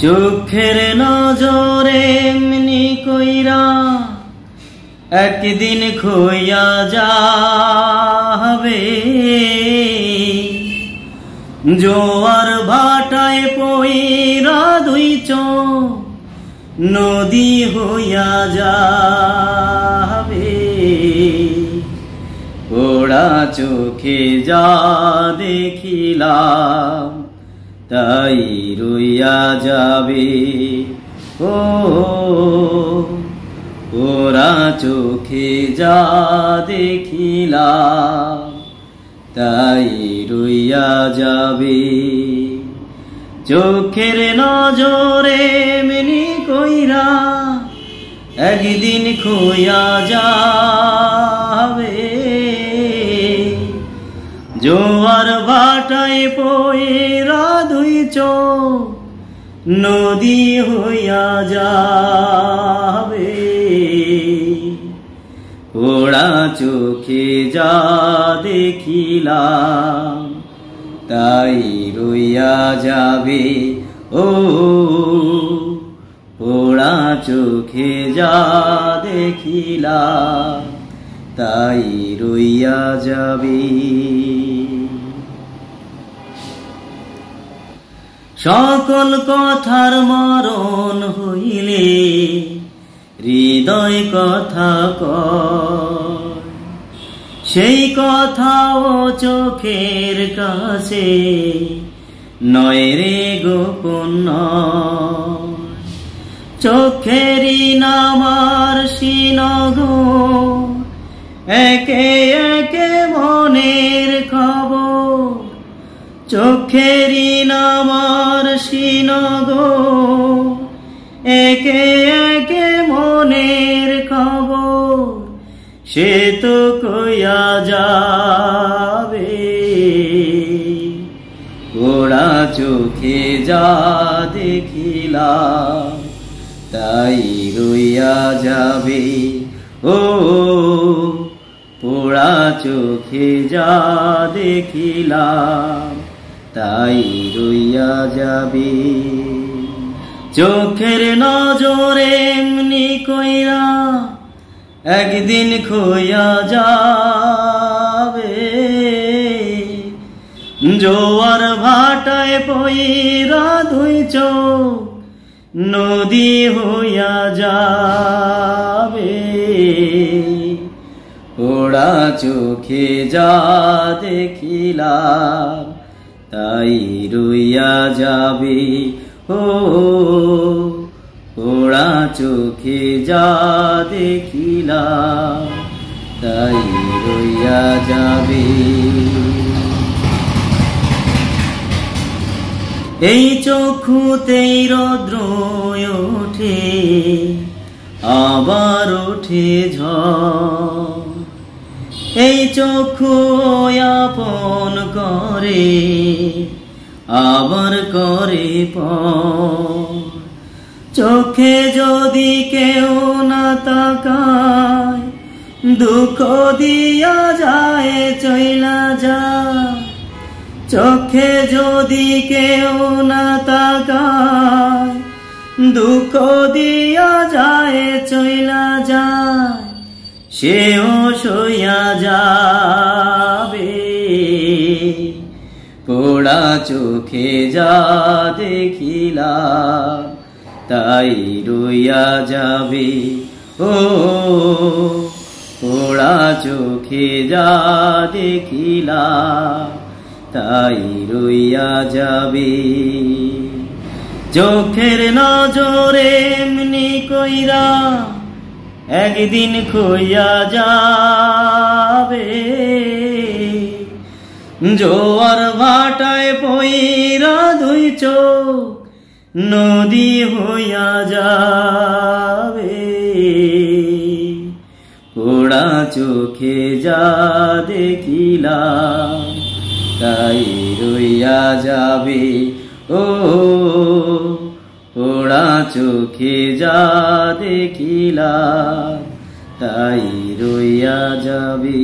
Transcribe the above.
চোখের নজরে এমনি কইরা একদিন খইয়া যাবে, জোয়ার ভাটায় পইরা দুই চোখ নদী হইয়া যাবে। ওরা চোখে যা দেখিলাম তাই রইয়া যাবে। ও ওরা চোখে যা দেখিলাম তাই রইয়া যাবে। চোখের নজরে এমনি কইরা একদিন খইয়া যাবে, জোয়ার ভাটায় পইরা দুই চোখ নদী হইয়া যাবে। ওরা চোখে যা দেখিলাম তাই রইয়া যাবে। ও ওরা চোখে যা দেখিলাম তাই রইয়া যাবে। সকল কথার মরণ হইলে হৃদয় কথা কয়, সেই কথাও চোখের কাছে নয় রে গোপন নয়। চোখেরই নামার সিনগো একে একে মনের খবর, চোখেরই নামার সিনগো একে একে মনের খবর, সে তো কইয়া যাবে। ওরা চোখে যা দেখিলাম তাই রইয়া যাবে। ও ওরা চোখে যা দেখিলাম তাই রইয়া যাবে। চোখের নজরে এমনি কইরা একদিন খইয়া যাবে, জোয়ার ভাটায় পইরা দুই চোখ নদী হইয়া যাবে। ওরা চোখে যা দেখিলাম তাই রইয়া যাবে। ও ওরা চোখে যা দেখিলাম তাই রইয়া যাবে। এই চক্ষুতেই রৌদ্র ওঠে আবার ওঠে ঝড়, এই চক্ষু আপন করে আবার করে পর। চোখে যদি কেউ না তাকায় দুঃখ দিয়া যায় চইলা যায়। চোখে যদি কেউ না তাকায় দুঃখ দিয়া যায় চইলা যায়, সেও সইয়া যাবে। পোড়া চোখে যা দেখিলাম তাই রইয়া যাবে। ও পোড়া চোখে যা দেখিলাম তাই রইয়া যাবে। চোখের নজরে এমনি কইরা একদিন খইয়া যাবে, জোয়ার ভাটায় পইরা দুই চোখ নদী হইয়া যাবে। পোড়া চোখে যা দেখিলাম তাই রইয়া যাবে। ও পোড়া চোখে যা দেখিলাম তাই রইয়া যাবে।